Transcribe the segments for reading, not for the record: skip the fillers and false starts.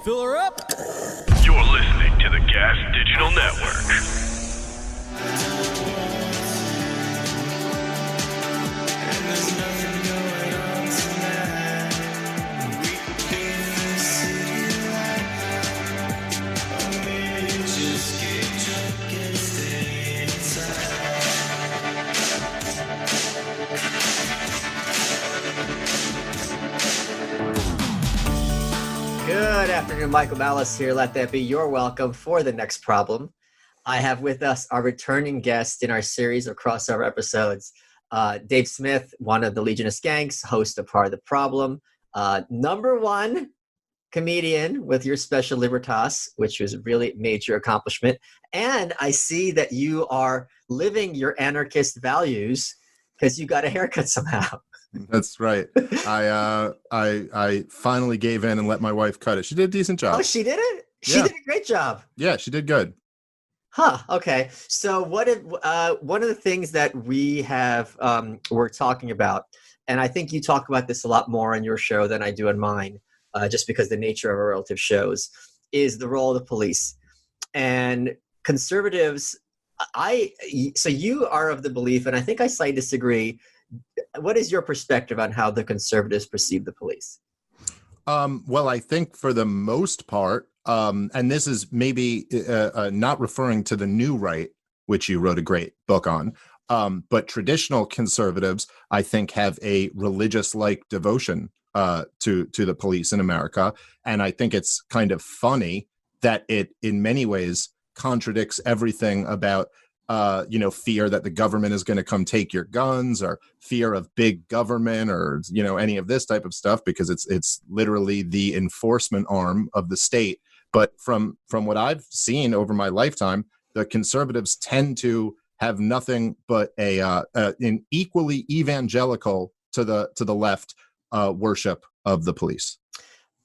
Fill her up. You're listening to the Gas Digital Network. Good afternoon, Michael Malice here. Let that be your welcome for the next problem. I have with us our returning guest in our series of crossover episodes, Dave Smith, one of the Legion of Skanks, host of Part of the Problem, number one comedian with your Special Libertas, which was a really major accomplishment. And I see that you are living your anarchist values because you got a haircut somehow. That's right. I finally gave in and let my wife cut it. She did a decent job. Oh, she did it? She Yeah. did a great job. Yeah, she did good. Huh. Okay. So one of the things that we have we're talking about, and I think you talk about this a lot more on your show than I do on mine, just because the nature of our relative shows, is the role of the police. And conservatives, so you are of the belief, and I think I slightly disagree. What is your perspective on how the conservatives perceive the police? Well, I think for the most part, and this is maybe not referring to the new right, which you wrote a great book on, but traditional conservatives, I think, have a religious-like devotion to the police in America. And I think it's kind of funny that it, in many ways, contradicts everything about fear that the government is going to come take your guns, or fear of big government, or, any of this type of stuff, because it's literally the enforcement arm of the state. But from what I've seen over my lifetime, the conservatives tend to have nothing but an equally evangelical to the left worship of the police.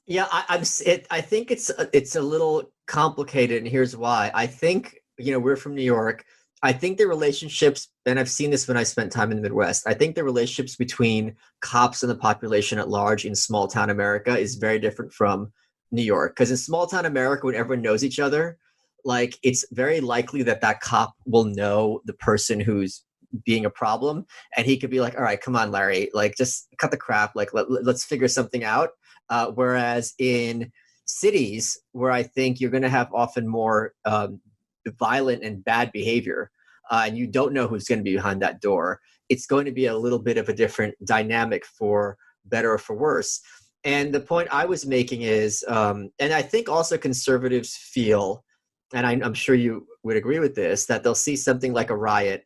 Yeah, I think it's a little complicated, and here's why. I think, we're from New York. I think the relationships, and I've seen this when I spent time in the Midwest, I think the relationships between cops and the population at large in small town America is very different from New York. Because in small town America, when everyone knows each other, like, it's very likely that cop will know the person who's being a problem, and he could be like, all right, come on, Larry, like, just cut the crap, like, let's figure something out. Whereas in cities, where I think you're going to have often more violent and bad behavior, and you don't know who's going to be behind that door, it's going to be a little bit of a different dynamic, for better or for worse. And the point I was making is, and I think also conservatives feel, and I'm sure you would agree with this, that they'll see something like a riot,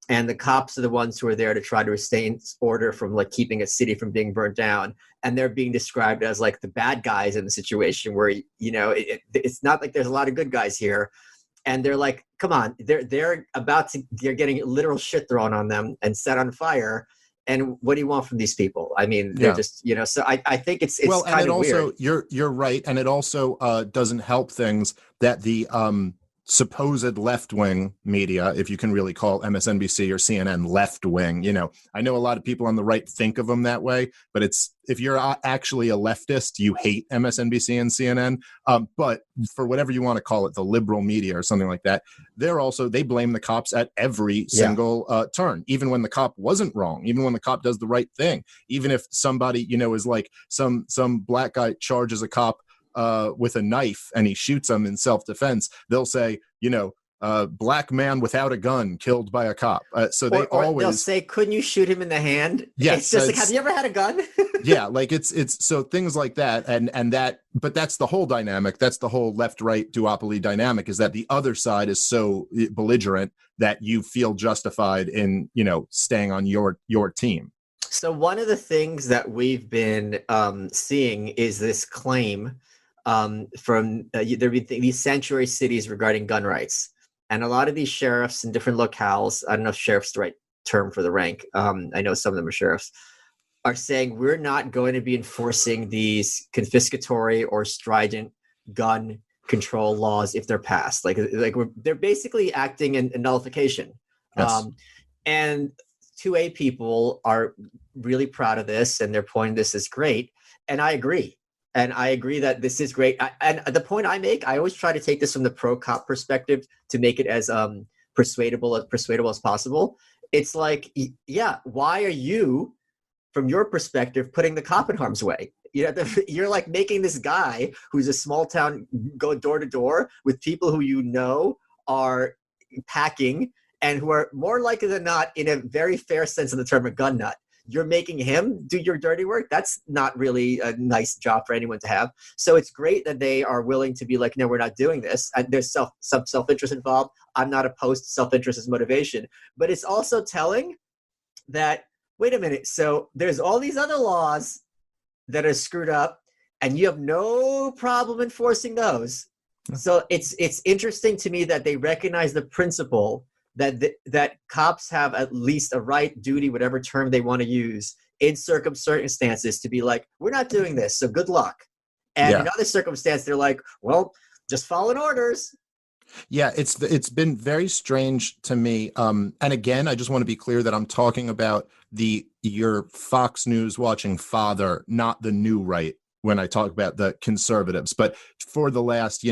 and the cops are the ones who are there to try to restrain order from, like, keeping a city from being burnt down, and they're being described as like the bad guys in the situation, where it's not like there's a lot of good guys here. And they're like, come on, they're getting literal shit thrown on them and set on fire. And what do you want from these people? I mean, they're just, so I think it's well, kind of weird. Also, you're right. And it also doesn't help things that the supposed left-wing media, if you can really call MSNBC or CNN left-wing, I know a lot of people on the right think of them that way, but if you're actually a leftist, you hate MSNBC and CNN. But for whatever you want to call it, the liberal media or something like that, they blame the cops at every single turn, even when the cop wasn't wrong, even when the cop does the right thing, even if somebody, is like some black guy charges a cop with a knife and he shoots him in self-defense, they'll say, black man without a gun killed by a cop. So they always, they'll say, couldn't you shoot him in the hand? Yes, it's just like, have you ever had a gun? Yeah, like it's so things like that, and that, but that's the whole dynamic. That's the whole left-right duopoly dynamic, is that the other side is so belligerent that you feel justified in staying on your team. So one of the things that we've been seeing is this claim from there be these sanctuary cities regarding gun rights, and a lot of these sheriffs in different locales, I don't know if sheriff's the right term for the rank, I know some of them are sheriffs, are saying we're not going to be enforcing these confiscatory or stringent gun control laws if they're passed. They're basically acting in nullification. Yes. And 2A people are really proud of this, and they're pointing this as great. And I agree. And I agree that this is great. And the point I make, I always try to take this from the pro-cop perspective to make it as persuadable as possible. It's like, yeah, why are you, from your perspective, putting the cop in harm's way? You're like making this guy who's a small town go door to door with people who you know are packing and who are more likely than not, in a very fair sense of the term, a gun nut. You're making him do your dirty work. That's not really a nice job for anyone to have. So it's great that they are willing to be like, no, we're not doing this. And there's some self-interest involved. I'm not opposed to self-interest as motivation. But it's also telling that, wait a minute, so there's all these other laws that are screwed up, and you have no problem enforcing those. So it's interesting to me that they recognize the principle that cops have at least a right, duty, whatever term they want to use, in circumstances to be like, we're not doing this, so good luck. And in other circumstances, they're like, well, just following orders. Yeah, it's been very strange to me. And again, I just want to be clear that I'm talking about your Fox News watching father, not the new right, when I talk about the conservatives. But for the last,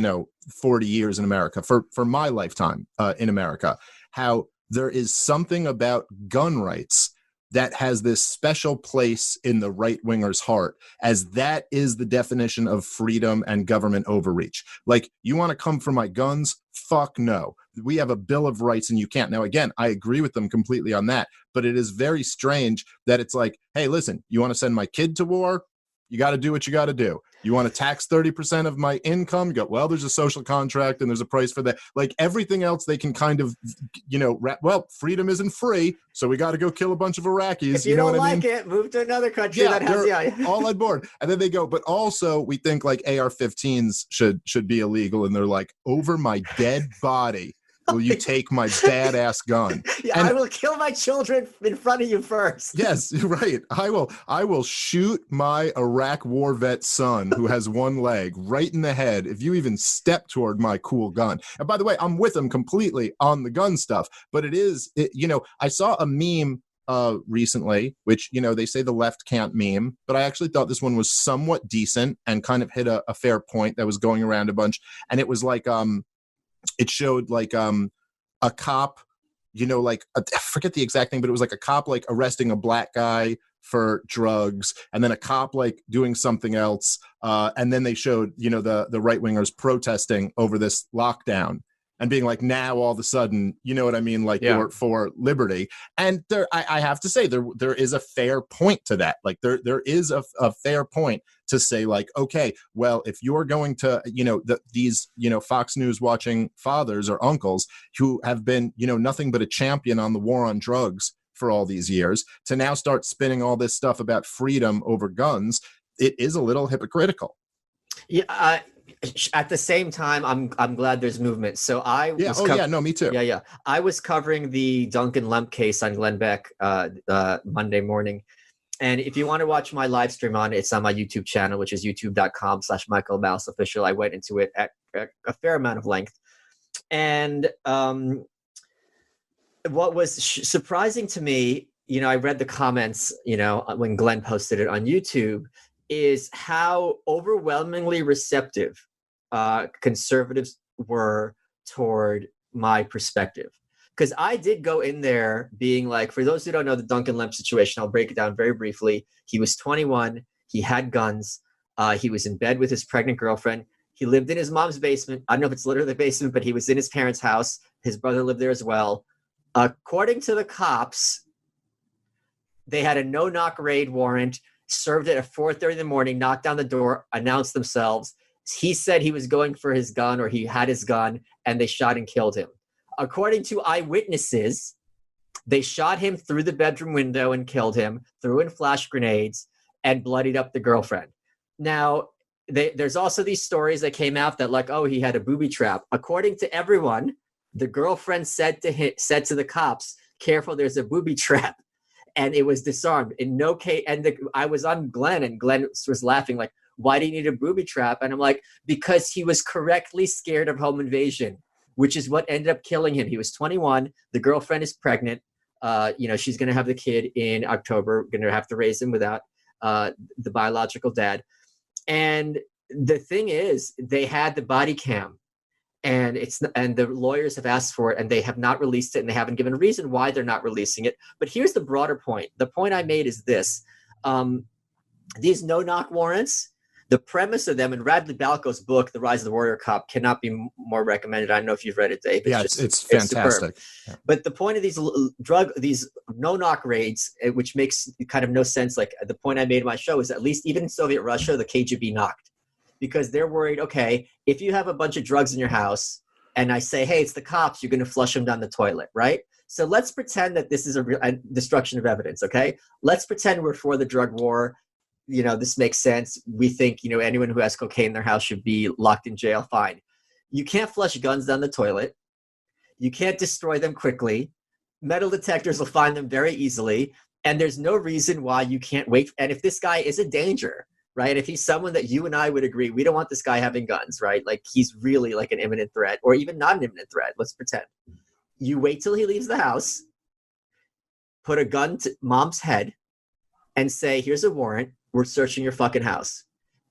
40 years in America, for my lifetime in America, how there is something about gun rights that has this special place in the right-winger's heart, as that is the definition of freedom and government overreach. Like, you want to come for my guns? Fuck no. We have a Bill of Rights and you can't. Now, again, I agree with them completely on that, but it is very strange that it's like, hey, listen, you want to send my kid to war? You got to do what you got to do. You want to tax 30% of my income? You go, well, there's a social contract and there's a price for that. Like, everything else they can kind of, well, freedom isn't free, so we got to go kill a bunch of Iraqis. If you know don't what I like mean? it, move to another country that has all on board. And then they go, but also we think like AR-15s should be illegal. And they're like, over my dead body, will you take my badass gun? Yeah, I will kill my children in front of you first. Yes, right. I will shoot my Iraq war vet son who has one leg right in the head if you even step toward my cool gun. And by the way, I'm with him completely on the gun stuff, but I saw a meme recently, which, they say the left can't meme, but I actually thought this one was somewhat decent and kind of hit a fair point that was going around a bunch. And it was like, it showed like a cop, I forget the exact thing, but it was like a cop like arresting a black guy for drugs, and then a cop like doing something else, and then they showed the right wingers protesting over this lockdown and being like, now all of a sudden, you know what I mean, like, you're for liberty. And I have to say there is a fair point to that. Like, there is a fair point to say, like, okay, well, if you're going to, these Fox News watching fathers or uncles who have been, nothing but a champion on the war on drugs for all these years, to now start spinning all this stuff about freedom over guns, it is a little hypocritical. Yeah. At the same time, I'm glad there's movement. So me too. Yeah. I was covering the Duncan Lemp case on Glenn Beck Monday morning. And if you want to watch my live stream it's on my YouTube channel, which is youtube.com/Michael Malice official. I went into it at a fair amount of length. And what was surprising to me, I read the comments, when Glenn posted it on YouTube, is how overwhelmingly receptive conservatives were toward my perspective. Because I did go in there being like, for those who don't know the Duncan Lemp situation, I'll break it down very briefly. He was 21. He had guns. He was in bed with his pregnant girlfriend. He lived in his mom's basement. I don't know if it's literally the basement, but he was in his parents' house. His brother lived there as well. According to the cops, they had a no-knock raid warrant, served it at 4:30 in the morning, knocked down the door, announced themselves. He said he was going for his gun, or he had his gun, and they shot and killed him. According to eyewitnesses, they shot him through the bedroom window and killed him, threw in flash grenades, and bloodied up the girlfriend. Now, there's also these stories that came out that, like, oh, he had a booby trap. According to everyone, the girlfriend said to the cops, careful, there's a booby trap. And it was disarmed. In no case, I was on Glenn, and Glenn was laughing, like, why do you need a booby trap? And I'm like, because he was correctly scared of home invasion, which is what ended up killing him. He was 21. The girlfriend is pregnant. She's going to have the kid in October, going to have to raise him without the biological dad. And the thing is, they had the body cam, and the lawyers have asked for it, and they have not released it, and they haven't given a reason why they're not releasing it. But here's the broader point. The point I made is this. These no-knock warrants, the premise of them in Radley Balco's book, The Rise of the Warrior Cop, cannot be more recommended. I don't know if you've read it, Dave. It's fantastic. Yeah. But the point of these no-knock raids, which makes kind of no sense, like the point I made in my show is at least even in Soviet Russia, the KGB knocked. Because they're worried, okay, if you have a bunch of drugs in your house and I say, hey, it's the cops, you're going to flush them down the toilet, right? So let's pretend that this is a destruction of evidence, okay? Let's pretend we're for the drug war. This makes sense. We think, anyone who has cocaine in their house should be locked in jail. Fine. You can't flush guns down the toilet. You can't destroy them quickly. Metal detectors will find them very easily. And there's no reason why you can't wait. And if this guy is a danger, right? If he's someone that you and I would agree, we don't want this guy having guns, right? Like he's really like an imminent threat, or even not an imminent threat. Let's pretend. You wait till he leaves the house, put a gun to mom's head, and say, here's a warrant. We're searching your fucking house.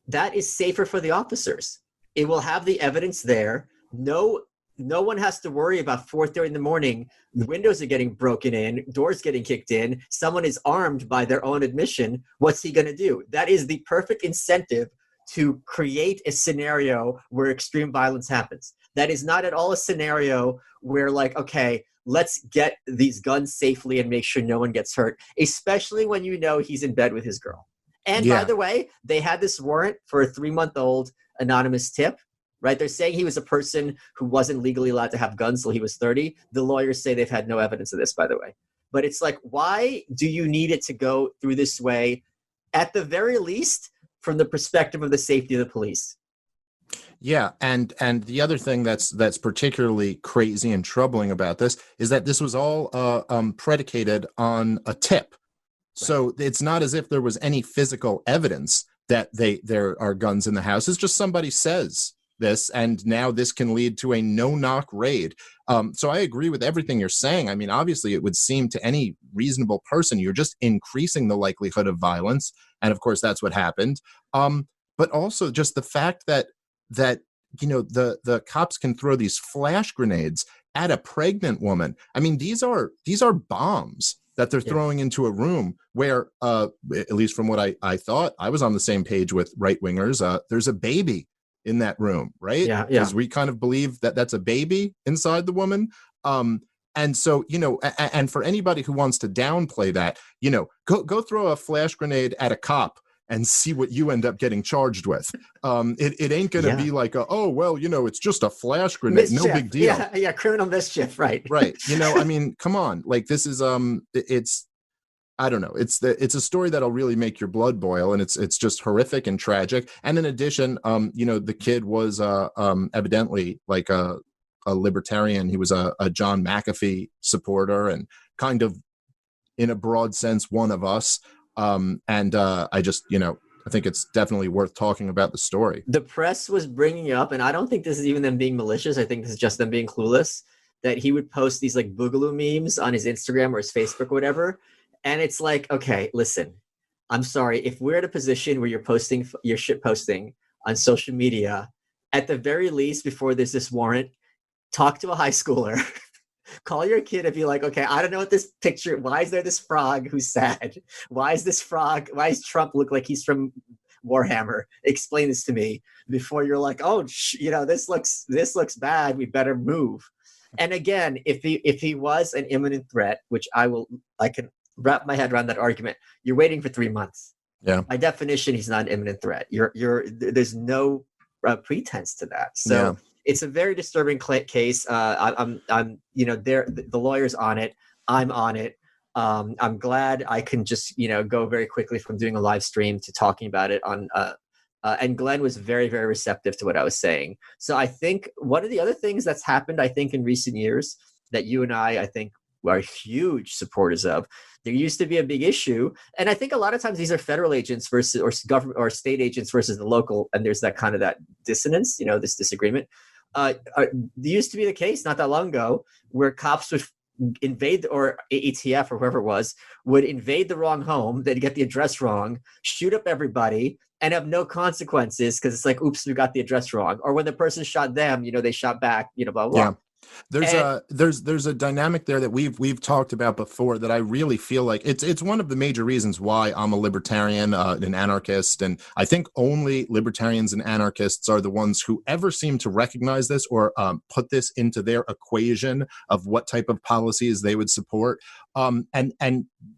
That is safer for the officers. It will have the evidence there. No one has to worry about 4:30 in the morning. The windows are getting broken in, doors getting kicked in. Someone is armed by their own admission. What's he going to do? That is the perfect incentive to create a scenario where extreme violence happens. That is not at all a scenario where okay, let's get these guns safely and make sure no one gets hurt, especially when he's in bed with his girl. And by the way, they had this warrant for a 3-month-old anonymous tip, right? They're saying he was a person who wasn't legally allowed to have guns till he was 30. The lawyers say they've had no evidence of this, by the way. But it's like, why do you need it to go through this way? At the very least, from the perspective of the safety of the police. Yeah, and the other thing that's particularly crazy and troubling about this is that this was all predicated on a tip. So it's not as if there was any physical evidence that there are guns in the house. It's just somebody says this, and now this can lead to a no-knock raid. So I agree with everything you're saying. I mean, obviously, it would seem to any reasonable person you're just increasing the likelihood of violence, and of course, that's what happened. But also just the fact that the cops can throw these flash grenades at a pregnant woman. I mean, these are bombs that they're throwing into a room where, at least from what I thought, I was on the same page with right-wingers. There's a baby in that room, right? Yeah. Because we kind of believe that that's a baby inside the woman. And so, and for anybody who wants to downplay that, go throw a flash grenade at a cop and see what you end up getting charged with. It ain't going to be like, it's just a flash grenade. Mischief. No big deal. Yeah, criminal mischief, right. Right. I mean, come on. Like, this is, I don't know. It's a story that'll really make your blood boil, and it's just horrific and tragic. And in addition, the kid was evidently like a libertarian. He was a John McAfee supporter and kind of, in a broad sense, one of us. I just, I think it's definitely worth talking about the story. The press was bringing up, and I don't think this is even them being malicious. I think this is just them being clueless, that he would post these like boogaloo memes on his Instagram or his Facebook or whatever. And it's like, okay, listen, I'm sorry. If we're at a position where you're posting your shit posting on social media, at the very least, before there's this warrant, talk to a high schooler. Call your kid and be like, okay, I don't know what this picture, why is there this frog who's sad? Why does Trump look like he's from Warhammer? Explain this to me before you're like, this looks bad. We better move. And again, if he was an imminent threat, which I can wrap my head around that argument. You're waiting for 3 months. Yeah. By definition, he's not an imminent threat. There's no pretense to that. So it's a very disturbing case. I'm the lawyer's on it. I'm on it. I'm glad I can just, go very quickly from doing a live stream to talking about it on, and Glenn was very, very receptive to what I was saying. So I think one of the other things that's happened, I think in recent years that you and I think are huge supporters of, there used to be a big issue. And I think a lot of times these are federal agents versus, or government or state agents versus the local. And there's that kind of that dissonance, this disagreement. There used to be the case not that long ago where cops would invade, or ATF or whoever it was, would invade the wrong home, they'd get the address wrong, shoot up everybody, and have no consequences because it's like, oops, we got the address wrong. Or when the person shot them, they shot back, blah, blah. Yeah. There's a dynamic there that we've talked about before that I really feel like it's one of the major reasons why I'm a libertarian, an anarchist, and I think only libertarians and anarchists are the ones who ever seem to recognize this or put this into their equation of what type of policies they would support. And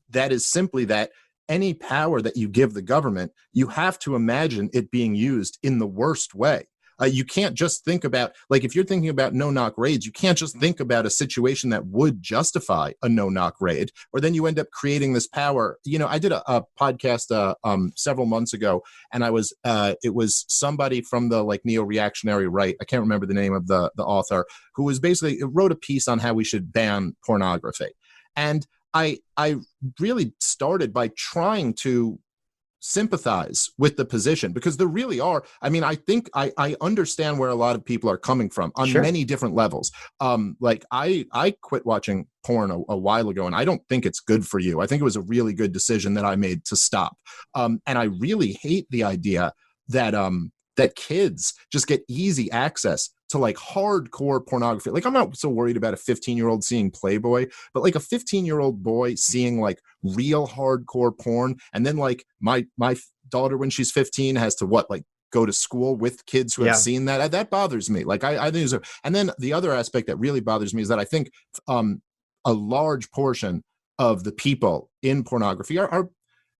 that is simply that any power that you give the government, you have to imagine it being used in the worst way. You can't just think about, like, if you're thinking about no-knock raids, you can't just think about a situation that would justify a no-knock raid, or then you end up creating this power. I did a podcast several months ago, and it was somebody from the neo-reactionary right. I can't remember the name of the author, who was basically wrote a piece on how we should ban pornography. And I really started by trying to sympathize with the position, because there really are. I think I understand where a lot of people are coming from on many different levels. I quit watching porn a while ago, and I don't think it's good for you. I think it was a really good decision that I made to stop. And I really hate the idea that that kids just get easy access to hardcore pornography. I'm not so worried about a 15-year-old seeing Playboy, but a 15-year-old boy seeing real hardcore porn. And then my daughter, when she's 15, has to go to school with kids who have seen that. That bothers me. I think and then the other aspect that really bothers me is that I think a large portion of the people in pornography are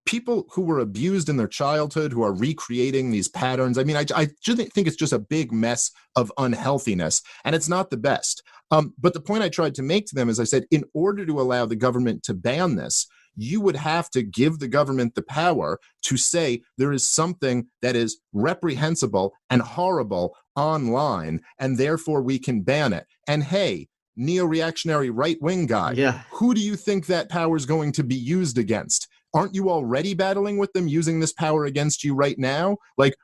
people who were abused in their childhood, who are recreating these patterns. I just think it's just a big mess of unhealthiness, and it's not the best. But the point I tried to make to them is, I said, in order to allow the government to ban this, you would have to give the government the power to say there is something that is reprehensible and horrible online, and therefore we can ban it. And hey, neo-reactionary right-wing guy, who do you think that power is going to be used against? Aren't you already battling with them using this power against you right now?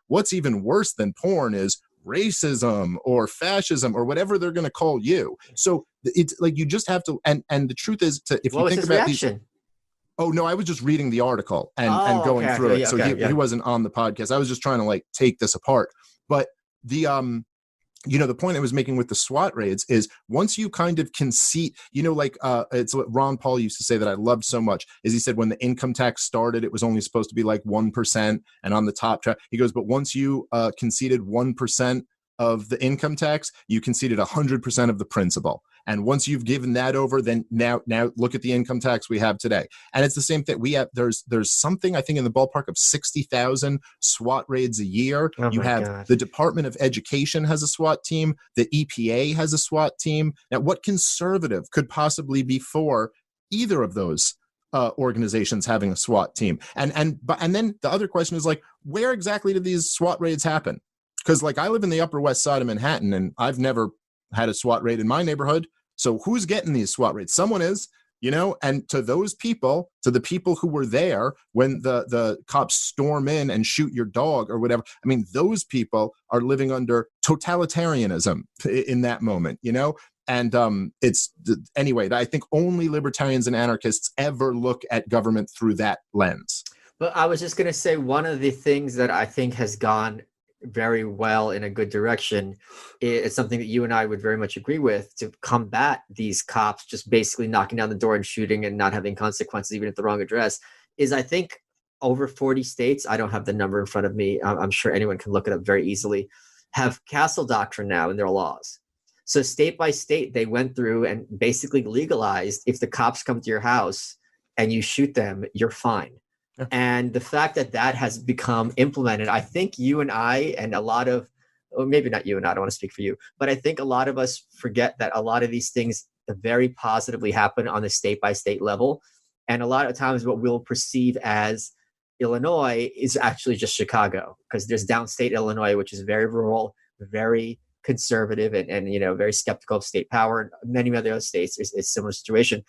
What's even worse than porn is racism or fascism or whatever they're going to call you. So it's you just have to, and the truth is, if you think about reaction? Oh, no, I was just reading the article and going through it. So he wasn't on the podcast. I was just trying to take this apart. But the the point I was making with the SWAT raids is, once you kind of concede, it's what Ron Paul used to say that I loved so much, is he said when the income tax started, it was only supposed to be 1%. And on the top track, he goes, but once you conceded 1% of the income tax, you conceded 100% of the principal. And once you've given that over, then now look at the income tax we have today. And it's the same thing. We have there's something, I think, in the ballpark of 60,000 SWAT raids a year. You have the Department of Education has a SWAT team. The EPA has a SWAT team. Now, what conservative could possibly be for either of those organizations having a SWAT team? And then the other question is, where exactly do these SWAT raids happen? Because I live in the Upper West Side of Manhattan, and I've never had a SWAT raid in my neighborhood. So who's getting these SWAT raids? Someone is, and to those people, to the people who were there when the cops storm in and shoot your dog or whatever, those people are living under totalitarianism in that moment, And anyway, I think only libertarians and anarchists ever look at government through that lens. But I was just going to say, one of the things that I think has gone very well in a good direction, it's something that you and I would very much agree with, to combat these cops just basically knocking down the door and shooting and not having consequences even at the wrong address, is I think over 40 states, I don't have the number in front of me, I'm sure anyone can look it up very easily, have castle doctrine now in their laws. So state by state, they went through and basically legalized, if the cops come to your house and you shoot them, you're fine. Yeah. And the fact that that has become implemented, I think you and I and a lot of, or maybe not you and I don't want to speak for you, but I think a lot of us forget that a lot of these things very positively happen on the state by state level. And a lot of times what we'll perceive as Illinois is actually just Chicago, because there's downstate Illinois, which is very rural, very conservative, and very skeptical of state power. And many other states is a similar situation.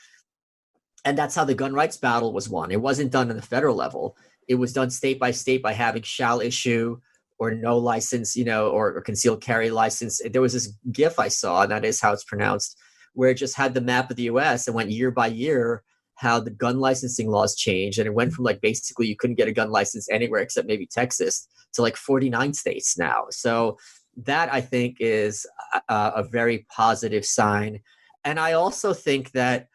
And that's how the gun rights battle was won. It wasn't done on the federal level. It was done state by state by having shall issue or no license, or concealed carry license. There was this GIF I saw, and that is how it's pronounced, where it just had the map of the US and went year by year how the gun licensing laws changed. And it went from like basically you couldn't get a gun license anywhere except maybe Texas to like 49 states now. So that I think is a very positive sign. And I also think that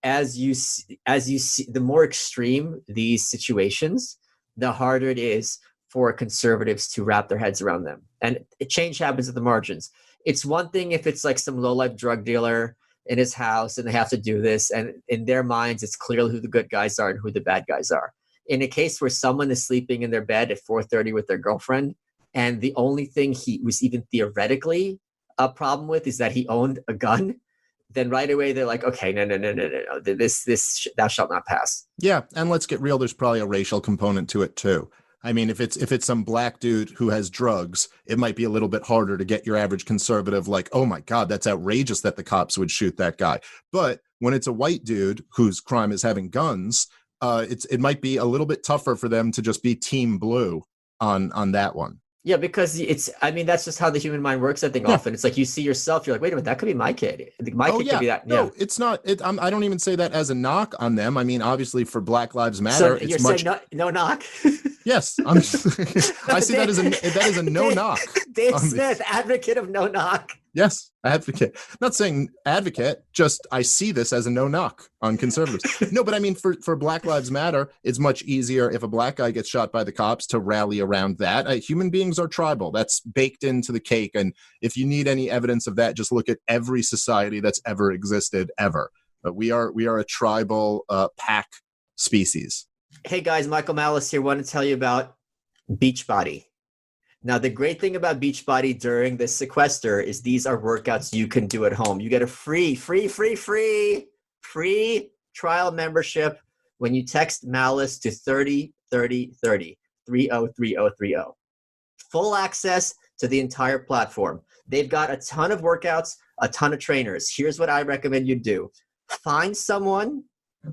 as you see, the more extreme these situations, the harder it is for conservatives to wrap their heads around them. And change happens at the margins. It's one thing if it's like some low-life drug dealer in his house and they have to do this, and in their minds, it's clearly who the good guys are and who the bad guys are. In a case where someone is sleeping in their bed at 4:30 with their girlfriend, and the only thing he was even theoretically a problem with is that he owned a gun, then right away they're like, okay, no, this thou shalt not pass. Yeah, and let's get real. There's probably a racial component to it too. I mean, if it's some black dude who has drugs, it might be a little bit harder to get your average conservative like, oh my God, that's outrageous that the cops would shoot that guy. But when it's a white dude whose crime is having guns, it might be a little bit tougher for them to just be team blue on that one. Yeah, because that's just how the human mind works, I think, often. It's like you see yourself, you're like, wait a minute, that could be my kid. My kid could be that. No, it's not. I don't even say that as a knock on them. I mean, obviously, for Black Lives Matter, so you're saying no knock? Yes. I see that as a no knock. Dave Smith, advocate of no knock. Yes, advocate. Not saying advocate, just I see this as a no knock on conservatives. No, but I mean, for Black Lives Matter, it's much easier if a black guy gets shot by the cops to rally around that. Human beings are tribal. That's baked into the cake. And if you need any evidence of that, just look at every society that's ever existed, ever. But we are a tribal pack species. Hey guys, Michael Malice here. Want to tell you about Beachbody. Now, the great thing about Beachbody during this sequester is these are workouts you can do at home. You get a free trial membership when you text Malice to 303030, 303030. Full access to the entire platform. They've got a ton of workouts, a ton of trainers. Here's what I recommend you do. Find someone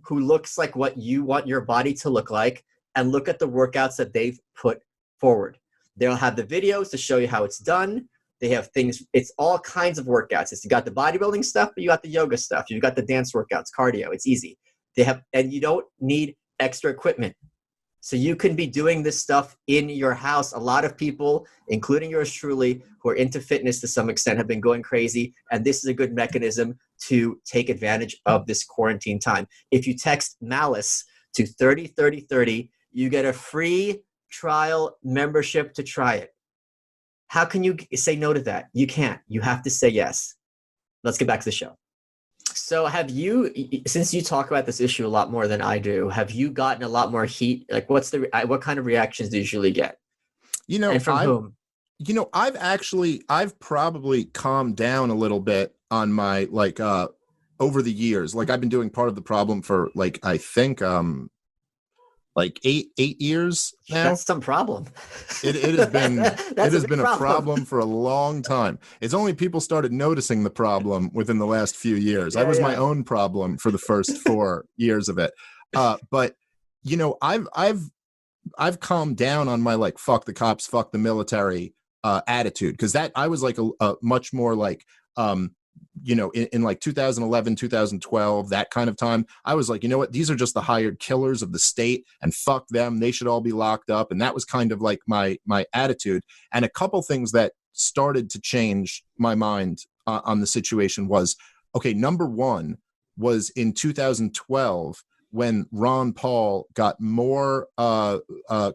who looks like what you want your body to look like and look at the workouts that they've put forward. They'll have the videos to show you how it's done. They have things, it's all kinds of workouts. You got the bodybuilding stuff, but you got the yoga stuff. You've got the dance workouts, cardio. It's easy. And you don't need extra equipment. So you can be doing this stuff in your house. A lot of people, including yours truly, who are into fitness to some extent have been going crazy. And this is a good mechanism to take advantage of this quarantine time. If you text Malice to 303030, you get a free trial membership to try it. How can you say no to that? You can't. You have to say yes. Let's get back to the show. So have you, since you talk about this issue a lot more than I do, have you gotten a lot more heat? Like what kind of reactions do you usually get? And from whom? I've probably calmed down a little bit on my, over the years. Like I've been doing Part of the Problem for I think, 8 years now. That's some problem. It has been a problem for a long time. It's only people started noticing the problem within the last few years. I was my own problem for the first 4 years of it. But I've calmed down on my fuck the cops, fuck the military attitude, because that I was a much more in 2011, 2012, that kind of time, I was like, you know what? These are just the hired killers of the state and fuck them. They should all be locked up. And that was kind of my attitude. And a couple things that started to change my mind on the situation was, okay, number one was in 2012 when Ron Paul got more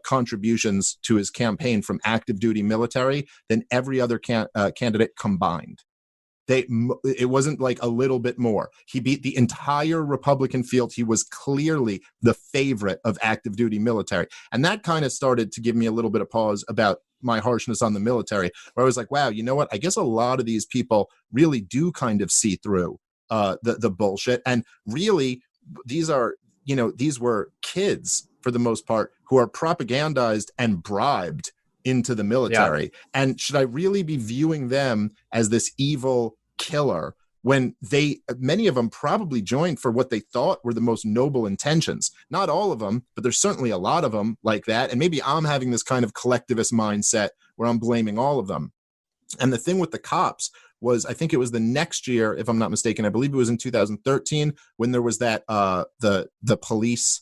contributions to his campaign from active duty military than every other candidate combined. It wasn't a little bit more. He beat the entire Republican field. He was clearly the favorite of active duty military. And that kind of started to give me a little bit of pause about my harshness on the military, where I was like, wow, you know what? I guess a lot of these people really do kind of see through the bullshit. And really, these were kids for the most part who are propagandized and bribed into the military. Yeah. And should I really be viewing them as this evil killer when many of them probably joined for what they thought were the most noble intentions? Not all of them, but there's certainly a lot of them like that. And maybe I'm having this kind of collectivist mindset where I'm blaming all of them. And the thing with the cops was, I think it was the next year, if I'm not mistaken, I believe it was in 2013, when there was that the police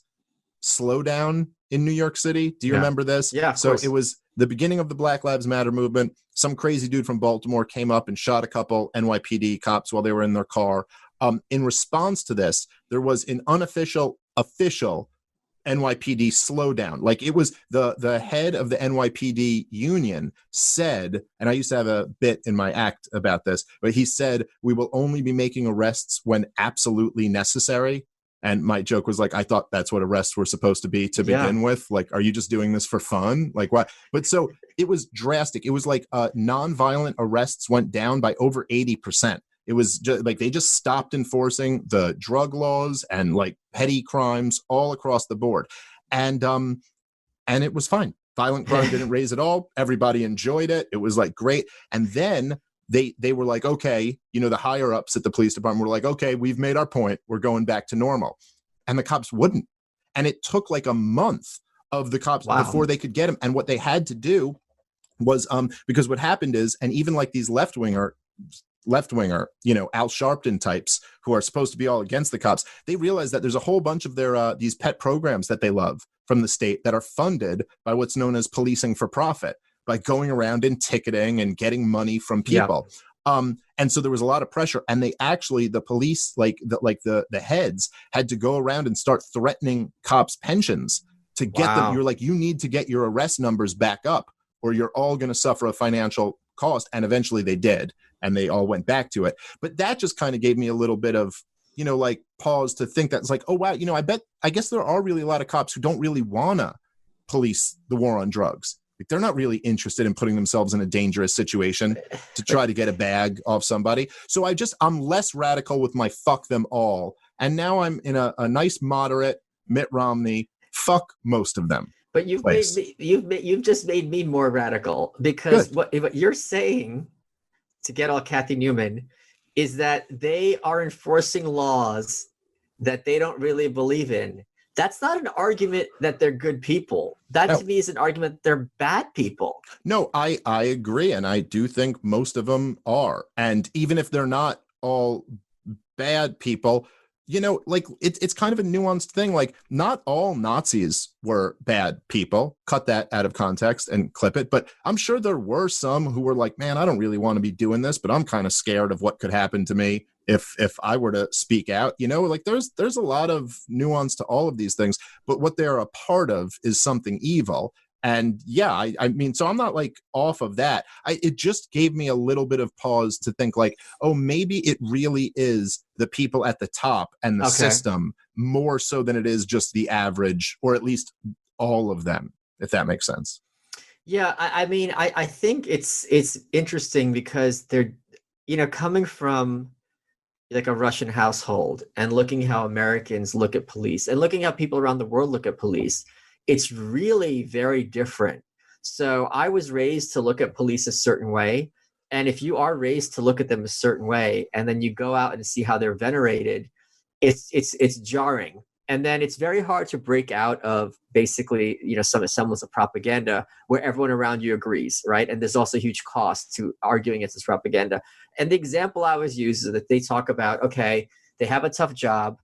slowdown in New York City. Do you remember this? Yeah, of so course. It was the beginning of the Black Lives Matter movement. Some crazy dude from Baltimore came up and shot a couple NYPD cops while they were in their car. In response to this, there was an official NYPD slowdown. Like, it was the head of the NYPD union said, and I used to have a bit in my act about this, but he said, we will only be making arrests when absolutely necessary. And my joke was like, I thought that's what arrests were supposed to be to begin with. Like, are you just doing this for fun? Like, what? But so it was drastic. It was like nonviolent arrests went down by over 80%. It was just like they just stopped enforcing the drug laws and like petty crimes all across the board. And it was fine. Violent crime didn't raise at all. Everybody enjoyed it. It was like great. And then they were like, okay, the higher ups at the police department were like, okay, we've made our point. We're going back to normal. And the cops wouldn't. And it took like a month of the cops before they could get him. And what they had to do was, because what happened is, and even like these left-winger, Al Sharpton types who are supposed to be all against the cops, they realize that there's a whole bunch of their these pet programs that they love from the state that are funded by what's known as policing for profit, by going around and ticketing and getting money from people. And so there was a lot of pressure, and they actually, the police, the heads had to go around and start threatening cops' pensions to get them. You're like, you need to get your arrest numbers back up or you're all going to suffer a financial cost. And eventually they did, and they all went back to it. But that just kind of gave me a little bit of, like pause to think that it's like, oh, wow, I guess there are really a lot of cops who don't really want to police the war on drugs. Like, they're not really interested in putting themselves in a dangerous situation to try to get a bag off somebody. So I'm less radical with my fuck them all. And now I'm in a nice moderate Mitt Romney, fuck most of them. But you've just made me more radical, because what you're saying, to get all Kathy Newman, is that they are enforcing laws that they don't really believe in. That's not an argument that they're good people. That to me is an argument that they're bad people. No, I agree. And I do think most of them are. And even if they're not all bad people, it's kind of a nuanced thing. Like, not all Nazis were bad people. Cut that out of context and clip it. But I'm sure there were some who were like, man, I don't really want to be doing this, but I'm kind of scared of what could happen to me if I were to speak out. There's a lot of nuance to all of these things, but what they're a part of is something evil. And I mean, so I'm not like off of that. It just gave me a little bit of pause to think like, oh, maybe it really is the people at the top and the system more so than it is just the average, or at least all of them, if that makes sense. Yeah, I mean, I think it's interesting because they're, coming from like a Russian household and looking how Americans look at police and looking how people around the world look at police, it's really very different. So I was raised to look at police a certain way. And if you are raised to look at them a certain way, and then you go out and see how they're venerated, it's jarring. And then it's very hard to break out of basically, some semblance of propaganda where everyone around you agrees, right? And there's also huge cost to arguing against this propaganda. And the example I always use is that they talk about, okay, they have a tough job.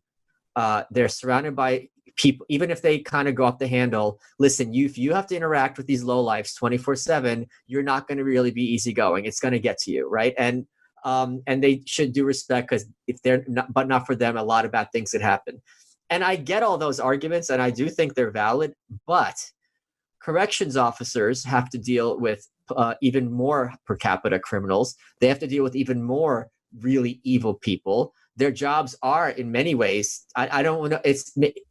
They're surrounded by people, even if they kind of go off the handle. Listen, if you have to interact with these lowlifes 24/7, you're not going to really be easygoing. It's going to get to you, right? And they should do respect, because if they're not for them, a lot of bad things could happen. And I get all those arguments, and I do think they're valid, but corrections officers have to deal with even more per capita criminals. They have to deal with even more really evil people. Their jobs are, in many ways, I don't know.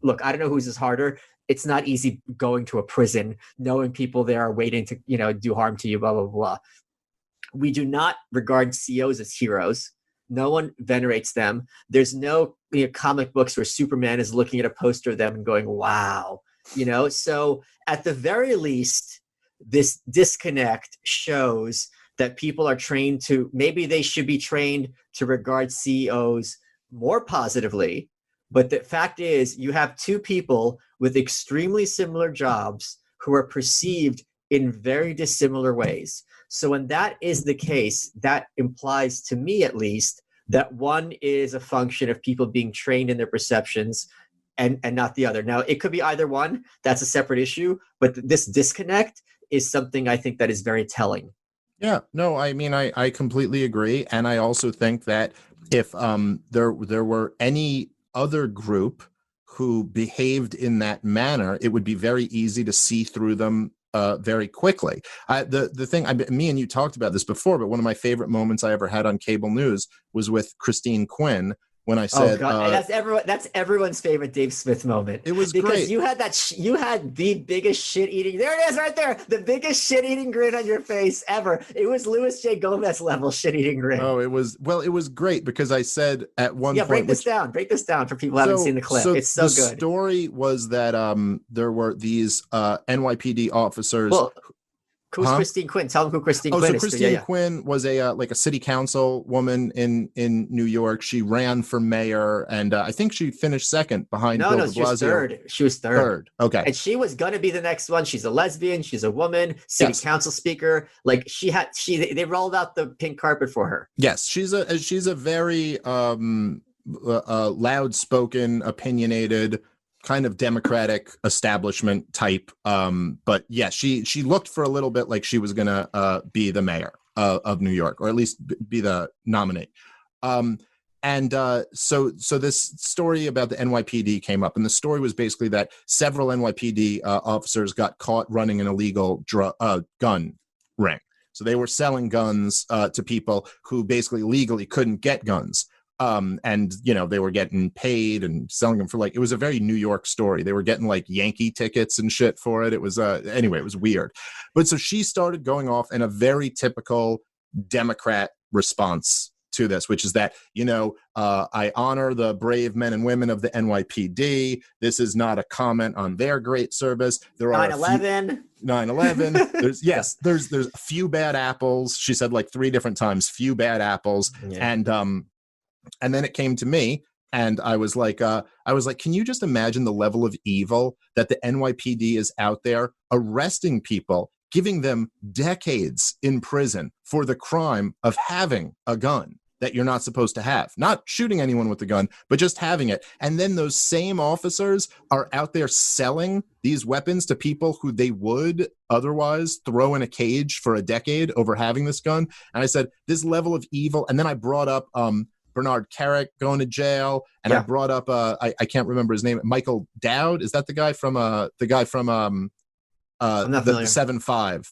Look, I don't know whose is harder. It's not easy going to a prison, knowing people there are waiting to, do harm to you, blah, blah, blah. We do not regard CEOs as heroes. No one venerates them. There's no comic books where Superman is looking at a poster of them and going, wow, So at the very least, this disconnect shows that people are trained to, maybe they should be trained to regard CEOs more positively. But the fact is, you have two people with extremely similar jobs who are perceived in very dissimilar ways. So when that is the case, that implies to me at least that one is a function of people being trained in their perceptions and not the other. Now, it could be either one. That's a separate issue. But this disconnect is something I think that is very telling. Yeah, no, I mean, I completely agree. And I also think that if there were any other group who behaved in that manner, it would be very easy to see through them very quickly. The thing, me and you talked about this before, but one of my favorite moments I ever had on cable news was with Christine Quinn, when I said, "Oh God, that's everyone's favorite Dave Smith moment." It was because great. You had you had the biggest shit eating. There it is, right there, the biggest shit eating grin on your face ever. It was Louis J. Gomez level shit eating grin. Oh, it was great because I said at one point. Break this down for people who haven't seen the clip. It's so good. The story was that there were these NYPD officers. Well, who's Christine Quinn? Tell them who Christine Quinn is. Christine Quinn was a like a city council woman in New York. She ran for mayor, and I think she finished second behind Bill de Blasio. She was third. She was third. Okay. And she was gonna be the next one. She's a lesbian. She's a woman. City council speaker. Like they rolled out the pink carpet for her. Yes, she's a very loud-spoken, opinionated, kind of democratic establishment type. But yeah, she looked for a little bit like she was gonna be the mayor of New York, or at least be the nominee. So this story about the NYPD came up, and the story was basically that several NYPD officers got caught running an illegal gun ring. So they were selling guns to people who basically legally couldn't get guns. And they were getting paid and selling them for it was a very New York story. They were getting like Yankee tickets and shit for it. It was anyway, it was weird. But so she started going off in a very typical Democrat response to this, which is that, I honor the brave men and women of the NYPD. This is not a comment on their great service. There are 9/11. There's a few bad apples. She said like 3 different times, few bad apples. Yeah. And then it came to me, and I was like, can you just imagine the level of evil that the NYPD is out there arresting people, giving them decades in prison for the crime of having a gun that you're not supposed to have, not shooting anyone with the gun, but just having it. And then those same officers are out there selling these weapons to people who they would otherwise throw in a cage for a decade over having this gun. And I said, this level of evil. And then I brought up, Bernard Carrick going to jail, and I brought up I can't remember his name, Michael Dowd. Is that the guy from the 7-5,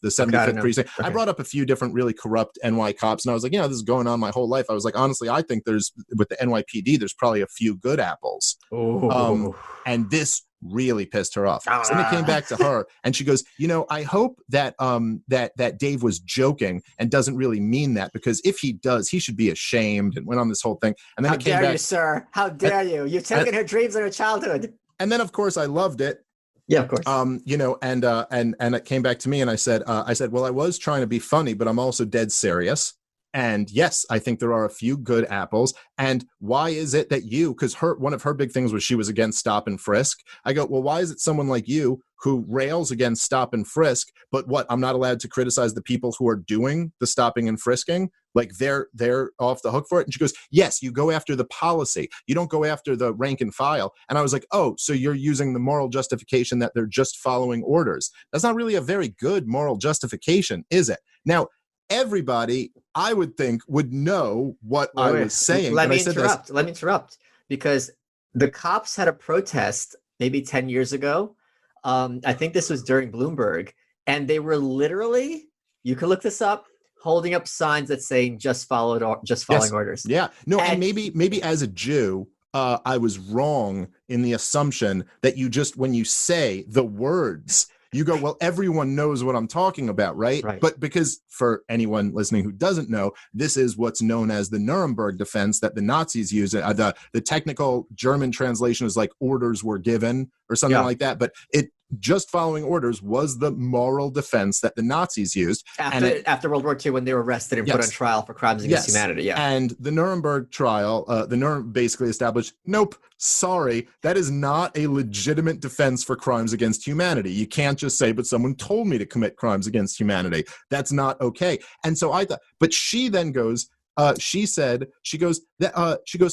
the 75th precinct? Okay. I brought up a few different really corrupt NY cops, and I was like, this is going on my whole life. I was like, honestly, I think with the NYPD, there's probably a few good apples. And this really pissed her off. So then it came back to her, and she goes, I hope that that Dave was joking and doesn't really mean that, because if he does, he should be ashamed, and went on this whole thing. And then How dare you, sir? How dare you? You've taken her dreams in her childhood. And then, of course, I loved it. Yeah, of course. And it came back to me, and I said, well, I was trying to be funny, but I'm also dead serious. And yes, I think there are a few good apples. And why is it that because one of her big things was she was against stop and frisk. I go, well, why is it someone like you who rails against stop and frisk, but I'm not allowed to criticize the people who are doing the stopping and frisking? Like they're off the hook for it. And she goes, yes, you go after the policy. You don't go after the rank and file. And I was like, oh, so you're using the moral justification that they're just following orders. That's not really a very good moral justification, is it? Now, everybody, I would think, would know what I was saying. Let me interrupt, because the cops had a protest maybe 10 years ago. I think this was during Bloomberg, and they were literally, you can look this up, holding up signs that saying just following orders. Yeah. No, and maybe as a Jew, I was wrong in the assumption that when you say the words, you go, well, everyone knows what I'm talking about, right? But because for anyone listening who doesn't know, this is what's known as the Nuremberg defense that the Nazis use. The technical German translation is like orders were given or something like that. But just following orders was the moral defense that the Nazis used. After World War II, when they were arrested and put on trial for crimes against humanity. Yeah. And the Nuremberg trial, basically established, nope, sorry, that is not a legitimate defense for crimes against humanity. You can't just say, but someone told me to commit crimes against humanity. That's not okay. And so I thought, but she then goes, she goes,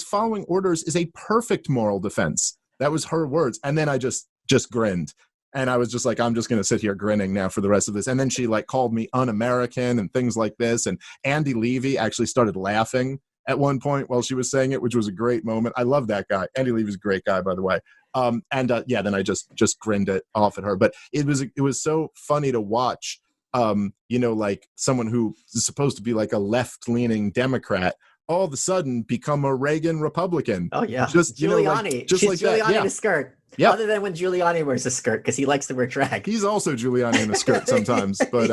following orders is a perfect moral defense. That was her words. And then I just grinned. And I was just like, I'm just going to sit here grinning now for the rest of this. And then she like called me un-American and things like this. And Andy Levy actually started laughing at one point while she was saying it, which was a great moment. I love that guy. Andy Levy's a great guy, by the way. Then I just grinned it off at her. But it was so funny to watch, like someone who is supposed to be like a left-leaning Democrat all of a sudden become a Reagan Republican. Oh yeah, just Giuliani. She's like Giuliani in a skirt. Yep. Other than when Giuliani wears a skirt because he likes to wear drag. He's also Giuliani in a skirt sometimes, but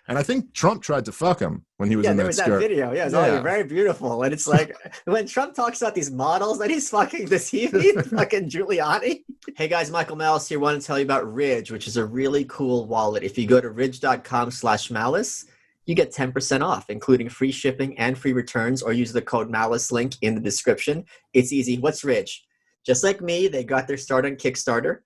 and I think Trump tried to fuck him when he was in that skirt. There was that video. Yeah, it's all very beautiful, and it's like when Trump talks about these models that he's fucking, does he mean fucking Giuliani? Hey guys, Michael Malice here. Want to tell you about Ridge, which is a really cool wallet. If you go to ridge.com/malice, you get 10% off, including free shipping and free returns, or use the code Malice link in the description. It's easy. What's Ridge? Just like me, they got their start on Kickstarter.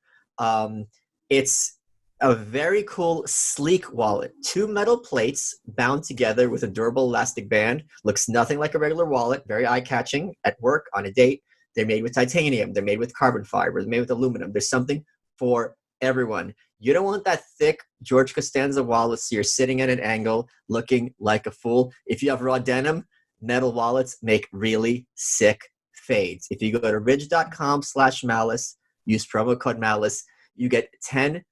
It's a very cool, sleek wallet. 2 metal plates bound together with a durable elastic band. Looks nothing like a regular wallet. Very eye-catching. At work, on a date. They're made with titanium. They're made with carbon fiber. They're made with aluminum. There's something for everyone. You don't want that thick George Costanza wallet so you're sitting at an angle looking like a fool. If you have raw denim, metal wallets make really sick fades. If you go to ridge.com/malice, use promo code Malice, you get 10%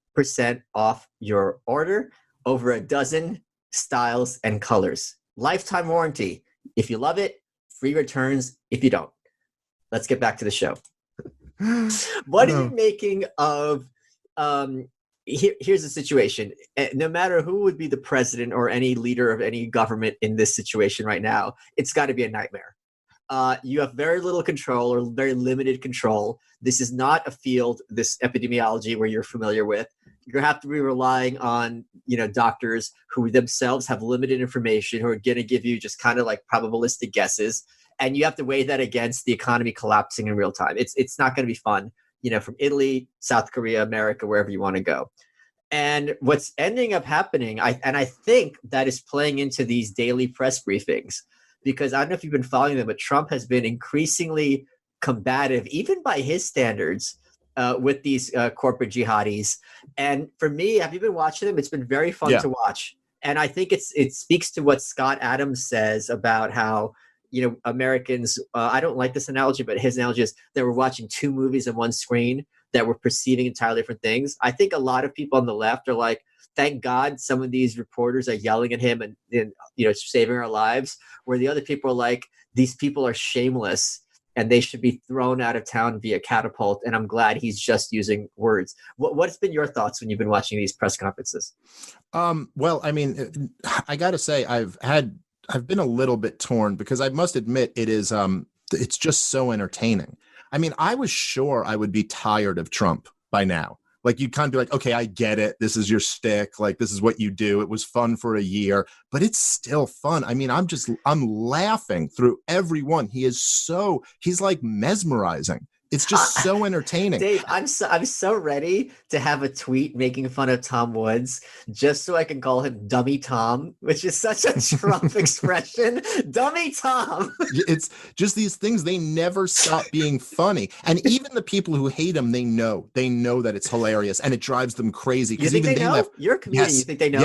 off your order over a dozen styles and colors. Lifetime warranty. If you love it, free returns if you don't. Let's get back to the show. What are you making of here's the situation. No matter who would be the president or any leader of any government in this situation right now, it's got to be a nightmare. You have very little control or very limited control. This is not a field, this epidemiology, where you're familiar with. You're going to have to be relying on, doctors who themselves have limited information, who are going to give you just kind of like probabilistic guesses. And you have to weigh that against the economy collapsing in real time. It's not going to be fun, from Italy, South Korea, America, wherever you want to go. And what's ending up happening, I think that is playing into these daily press briefings, because I don't know if you've been following them, but Trump has been increasingly combative, even by his standards, with these corporate jihadis. And for me, have you been watching them? It's been very fun to watch. And I think it speaks to what Scott Adams says about how, Americans, I don't like this analogy, but his analogy is they were watching 2 movies on one screen that were perceiving entirely different things. I think a lot of people on the left are like, thank God some of these reporters are yelling at him and saving our lives, where the other people are like, these people are shameless and they should be thrown out of town via catapult. And I'm glad he's just using words. What's been your thoughts when you've been watching these press conferences? Well, I mean, I got to say, I've been a little bit torn, because I must admit it's just so entertaining. I mean, I was sure I would be tired of Trump by now. Like, you'd kind of be like, okay, I get it. This is your shtick. Like, this is what you do. It was fun for a year, but it's still fun. I mean, I'm laughing through every one. He's like mesmerizing. It's just so entertaining. Dave, I'm so ready to have a tweet making fun of Tom Woods just so I can call him Dummy Tom, which is such a Trump expression. Dummy Tom. It's just these things, they never stop being funny. And even the people who hate him, they know that it's hilarious and it drives them crazy. You think they know? You're a comedian. Yes, you think they know?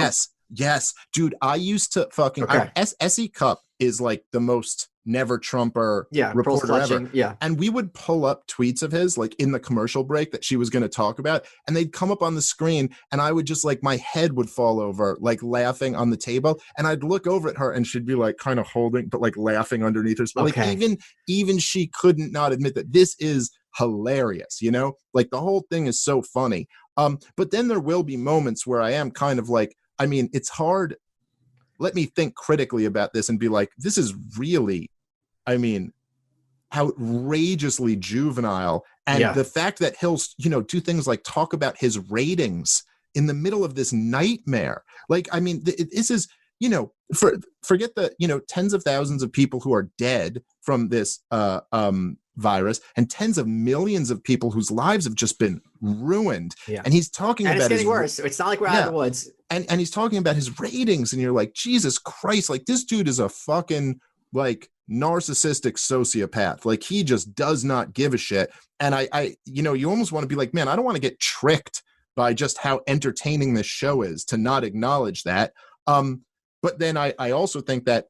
Yes. Dude, I used to fucking... Okay. S.E. Cupp is like the most never Trumper reporter ever. Yeah. And we would pull up tweets of his, like in the commercial break that she was going to talk about, and they'd come up on the screen, and I would just like, my head would fall over, like laughing on the table, and I'd look over at her and she'd be like kind of holding, but like laughing underneath her. But like even she couldn't not admit that this is hilarious, like the whole thing is so funny. But then there will be moments where I am kind of like, I mean, it's hard. Let me think critically about this and be like, this is really, I mean, outrageously juvenile. And the fact that he'll, do things like talk about his ratings in the middle of this nightmare. Like, I mean, this is, forget the, tens of thousands of people who are dead from this virus, and tens of millions of people whose lives have just been ruined. Yeah. And he's talking about, it's getting worse. It's not like we're out of the woods. And he's talking about his ratings, and you're like, Jesus Christ, like this dude is a fucking like narcissistic sociopath. Like he just does not give a shit. And I you almost want to be like, man, I don't want to get tricked by just how entertaining this show is to not acknowledge that. But then I also think that,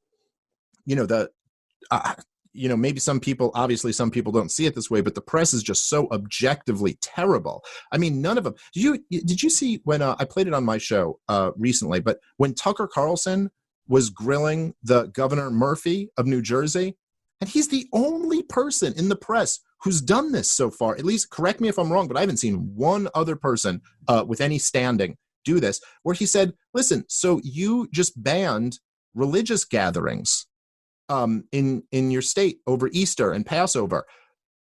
maybe some people don't see it this way, but the press is just so objectively terrible. I mean, none of them. Did you see when I played it on my show recently, but when Tucker Carlson was grilling the Governor Murphy of New Jersey, and he's the only person in the press who's done this so far, at least correct me if I'm wrong, but I haven't seen one other person with any standing do this, where he said, listen, so you just banned religious gatherings in your state over Easter and Passover,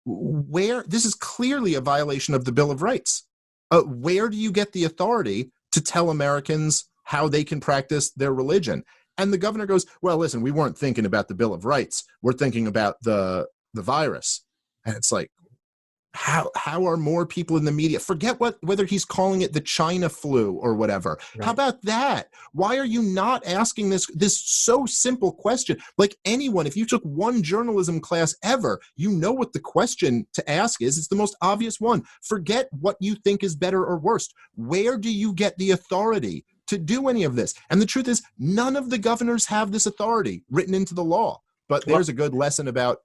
where this is clearly a violation of the Bill of Rights. Where do you get the authority to tell Americans how they can practice their religion? And the governor goes, well, listen, we weren't thinking about the Bill of Rights. We're thinking about the virus. And it's like, how are more people in the media? Forget whether he's calling it the China flu or whatever. Right. How about that? Why are you not asking this so simple question? Like anyone, if you took one journalism class ever, you know what the question to ask is. It's the most obvious one. Forget what you think is better or worse. Where do you get the authority to do any of this? And the truth is, none of the governors have this authority written into the law. But there's a good lesson about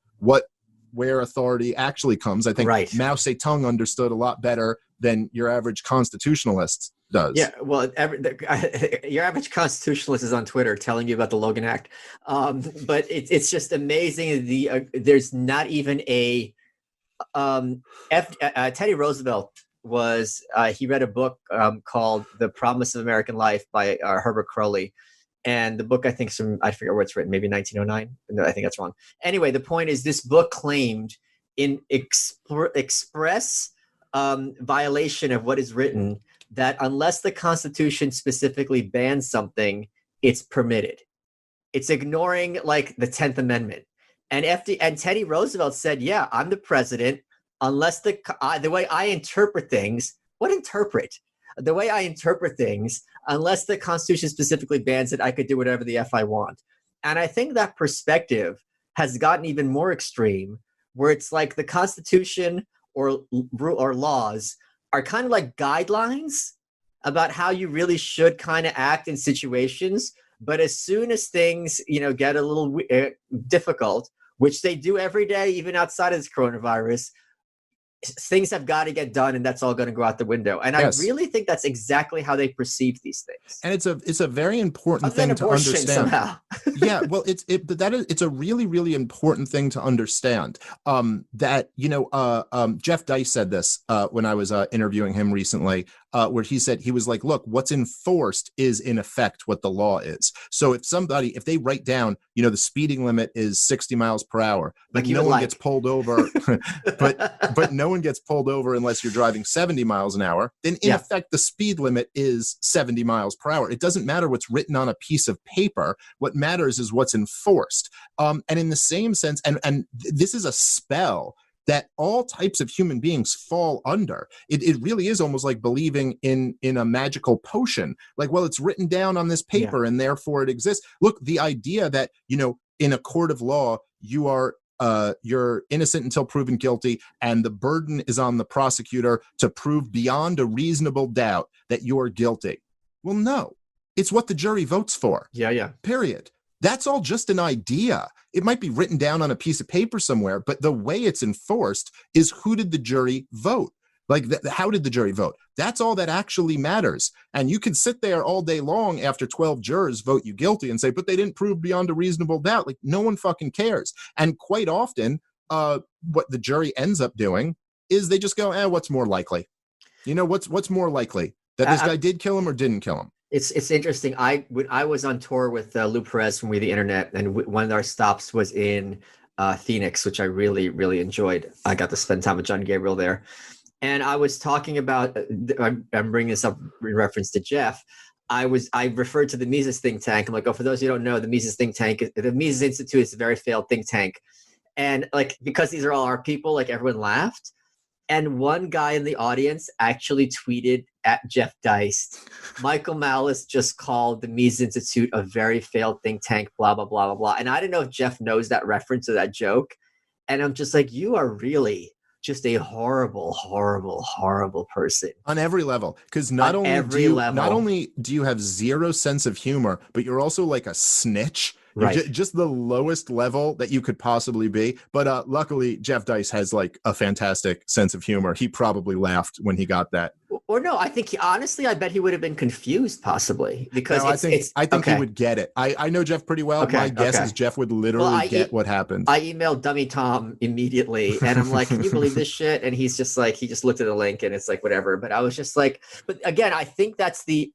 where authority actually comes. I think Mao Zedong understood a lot better than your average constitutionalist does. Yeah, well, your average constitutionalist is on Twitter telling you about the Logan Act. But it's just amazing. There's not even a Teddy Roosevelt he read a book called The Promise of American Life by Herbert Crowley. And the book, I think, I forget where it's written, maybe 1909. No, I think that's wrong. Anyway, the point is this book claimed in express violation of what is written that unless the Constitution specifically bans something, it's permitted. It's ignoring like the 10th Amendment. And Teddy Roosevelt said, yeah, I'm the president unless the way I interpret things, the way I interpret things, unless the Constitution specifically bans it, I could do whatever the F I want. And I think that perspective has gotten even more extreme, where it's like the Constitution or laws are kind of like guidelines about how you really should kind of act in situations. But as soon as things, get a little difficult, which they do every day, even outside of this coronavirus, things have got to get done, and that's all going to go out the window. And I really think that's exactly how they perceive these things. And it's a very important thing to understand. Somehow. Yeah, well, it's a really, really important thing to understand. That Jeff Dice said this when I was interviewing him recently, where he said, he was like, look, what's enforced is in effect what the law is. So if they write down, the speeding limit is 60 miles per hour, but no one gets pulled over, but no one gets pulled over unless you're driving 70 miles an hour, then in effect, the speed limit is 70 miles per hour. It doesn't matter what's written on a piece of paper. What matters is what's enforced. And in the same sense, and this is a spell that all types of human beings fall under. It really is almost like believing in a magical potion. Like, well, it's written down on this paper and therefore it exists. Look, the idea that, in a court of law, you're innocent until proven guilty, and the burden is on the prosecutor to prove beyond a reasonable doubt that you're guilty. Well, no, it's what the jury votes for. Yeah. Period. That's all just an idea. It might be written down on a piece of paper somewhere, but the way it's enforced is, who did the jury vote? Like, how did the jury vote? That's all that actually matters. And you can sit there all day long after 12 jurors vote you guilty and say, but they didn't prove beyond a reasonable doubt. Like, no one fucking cares. And quite often, what the jury ends up doing is they just go, what's more likely? What's more likely? That this guy did kill him or didn't kill him? It's interesting. I was on tour with Lou Perez from We the Internet, and one of our stops was in Phoenix, which I really, really enjoyed. I got to spend time with John Gabriel there. And I was talking about, I'm bringing this up in reference to Jeff. I referred to the Mises think tank. I'm like, oh, for those who don't know, the Mises think tank, the Mises Institute is a very failed think tank. And like, because these are all our people, like everyone laughed. And one guy in the audience actually tweeted at Jeff Deist, Michael Malice just called the Mises Institute a very failed think tank, blah, blah, blah, blah, blah. And I don't know if Jeff knows that reference or that joke. And I'm just like, you are really just a horrible, horrible, horrible person on every level. Because not only do you have zero sense of humor, but you're also like a snitch. Right. Just the lowest level that you could possibly be. But luckily, Jeff Deist has like a fantastic sense of humor. He probably laughed when he got that. Or no, I think I bet he would have been confused possibly because I think he would get it. I know Jeff pretty well. My guess is Jeff would literally get what happened. I emailed Dummy Tom immediately and I'm like, can you believe this shit? And he's just like, he just looked at the link and it's like, whatever. But I was just like, but again, I think that's the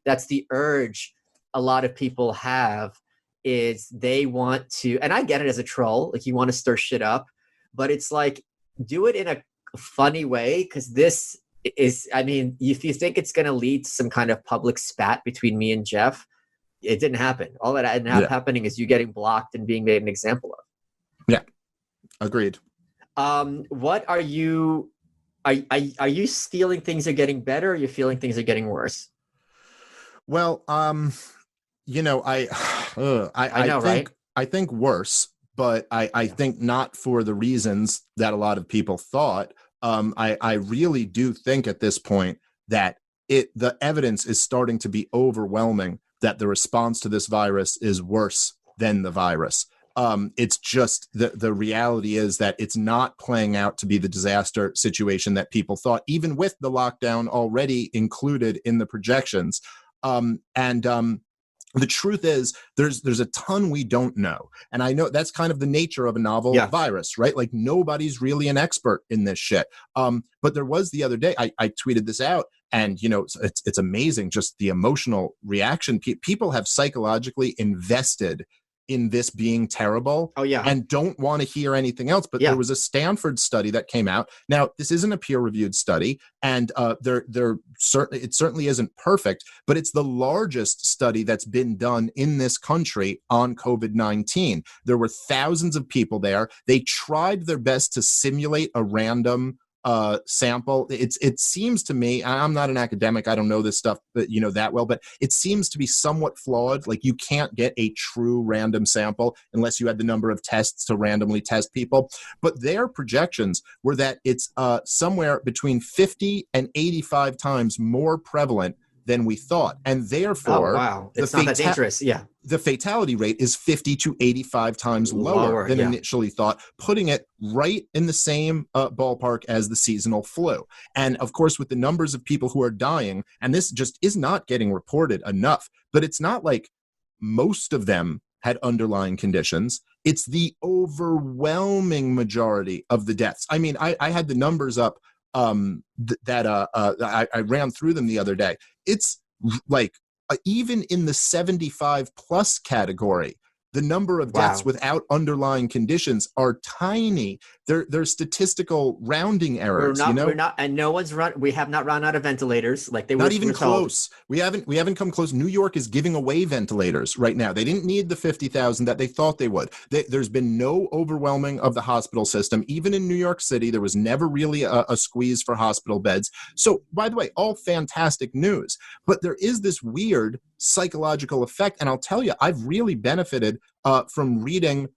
urge a lot of people have, is they want to, and I get it as a troll, like you want to stir shit up, but it's like, do it in a funny way. Cause this is, I mean, if you think it's going to lead to some kind of public spat between me and Jeff, it didn't happen. All that ended up happening is you getting blocked and being made an example of. Yeah. Agreed. What are you feeling things are getting better? Or are you feeling things are getting worse? Well, you know, I know, right? I think worse, but I think not for the reasons that a lot of people thought. I really do think at this point that the evidence is starting to be overwhelming that the response to this virus is worse than the virus. It's just the reality is that it's not playing out to be the disaster situation that people thought, even with the lockdown already included in the projections. The truth is there's a ton we don't know. And I know that's kind of the nature of a novel virus, right? Like nobody's really an expert in this shit. But there was the other day, I tweeted this out and, you know, it's amazing. Just the emotional reaction. People have psychologically invested in this being terrible and don't want to hear anything else. But there was a Stanford study that came out. Now, this isn't a peer-reviewed study, and it certainly isn't perfect, but it's the largest study that's been done in this country on COVID-19. There were thousands of people there. They tried their best to simulate a random sample. It seems to me, I'm not an academic, I don't know this stuff, but you know that well, but it seems to be somewhat flawed. Like you can't get a true random sample unless you had the number of tests to randomly test people. But their projections were that it's somewhere between 50 and 85 times more prevalent than we thought. And therefore, it's not that dangerous. Yeah. The fatality rate is 50 to 85 times lower than initially thought, putting it right in the same ballpark as the seasonal flu. And of course, with the numbers of people who are dying, and this just is not getting reported enough, but it's not like most of them had underlying conditions. It's the overwhelming majority of the deaths. I mean, I had the numbers up I ran through them the other day. It's like even in the 75 plus category, the number of deaths without underlying conditions are tiny. They're statistical rounding errors. We're not, and no one's run. We have not run out of ventilators. Like they were not even close. We haven't come close. New York is giving away ventilators right now. They didn't need the 50,000 that they thought they would. There's been no overwhelming of the hospital system. Even in New York City, there was never really a squeeze for hospital beds. So, by the way, all fantastic news. But there is this weird psychological effect, and I'll tell you, I've really benefited from reading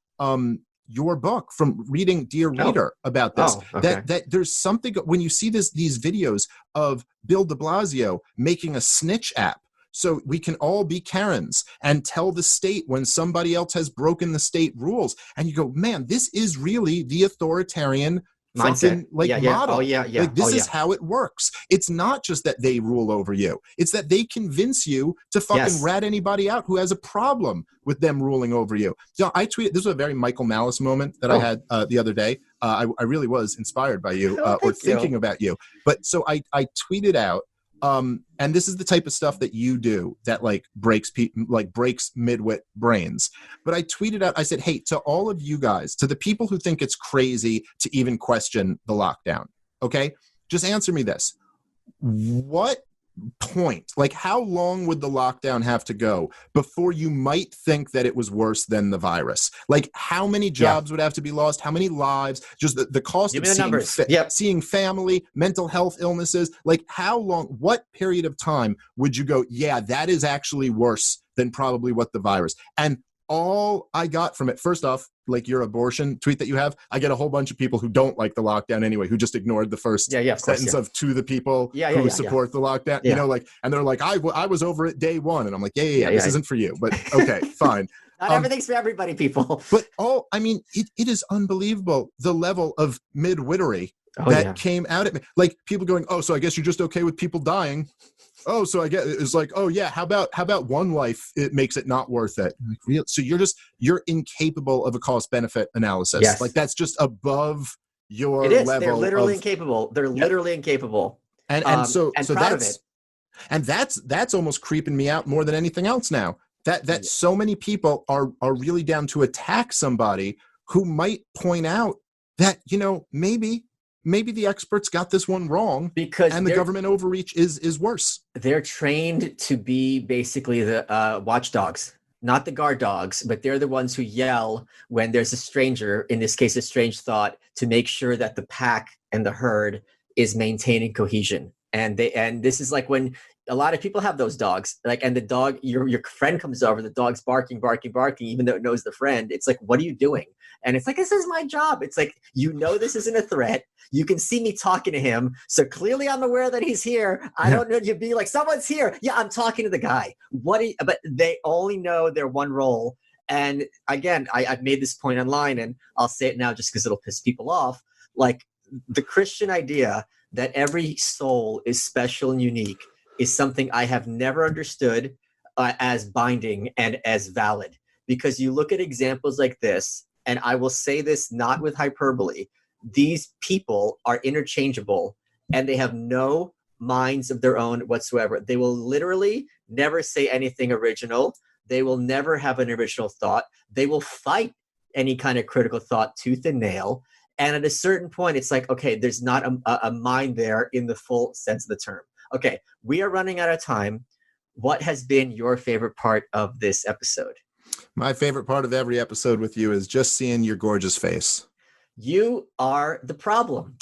your book, from reading Dear Reader about this. That there's something when you see these videos of Bill de Blasio making a snitch app, so we can all be Karens and tell the state when somebody else has broken the state rules, and you go, man, this is really the authoritarian mindset, model. This is how it works. It's not just that they rule over you. It's that they convince you to fucking rat anybody out who has a problem with them ruling over you. So I tweeted, this was a very Michael Malice moment that I had the other day. I really was inspired by you or thinking about you. But so I tweeted out And this is the type of stuff that you do that like breaks midwit brains. But I tweeted out, I said, hey, to all of you guys, to the people who think it's crazy to even question the lockdown, okay, just answer me this. What point, like how long would the lockdown have to go before you might think that it was worse than the virus? Like how many jobs would have to be lost? How many lives? Just the cost of seeing family, mental health illnesses. Like how long, what period of time would you go, yeah, that is actually worse than probably what the virus? And all I got from it, first off, like your abortion tweet that you have, I get a whole bunch of people who don't like the lockdown anyway, who just ignored the first sentence of to the people who support the lockdown, you know, like, and they're like, I was over it day one. And I'm like, this isn't for you, but okay, fine. Not everything's for everybody, people. But I mean, it is unbelievable, the level of midwittery that came out at me. Like people going, oh, so I guess you're just okay with people dying. Oh, so I get it's like, oh yeah, how about one life? It makes it not worth it. Like, real? So you're incapable of a cost benefit analysis. Yes. Like that's just above your level. They're literally incapable. They're literally incapable. And so proud of it. And that's almost creeping me out more than anything else now. That so many people are really down to attack somebody who might point out that, you know, maybe the experts got this one wrong, and the government overreach is worse. They're trained to be basically the watchdogs, not the guard dogs, but they're the ones who yell when there's a stranger, in this case, a strange thought, to make sure that the pack and the herd is maintaining cohesion. And this is like when a lot of people have those dogs, like, and the dog, your friend comes over, the dog's barking, even though it knows the friend. It's like, what are you doing? And it's like, this is my job. It's like, you know, this isn't a threat. You can see me talking to him. So clearly I'm aware that he's here. I don't know. You'd be like, someone's here. Yeah, I'm talking to the guy. But they only know their one role. And again, I've made this point online, and I'll say it now just because it'll piss people off. Like the Christian idea that every soul is special and unique is something I have never understood as binding and as valid. Because you look at examples like this, and I will say this not with hyperbole, these people are interchangeable and they have no minds of their own whatsoever. They will literally never say anything original. They will never have an original thought. They will fight any kind of critical thought tooth and nail. And at a certain point, it's like, okay, there's not a mind there in the full sense of the term. Okay, we are running out of time. What has been your favorite part of this episode? My favorite part of every episode with you is just seeing your gorgeous face. You are the problem.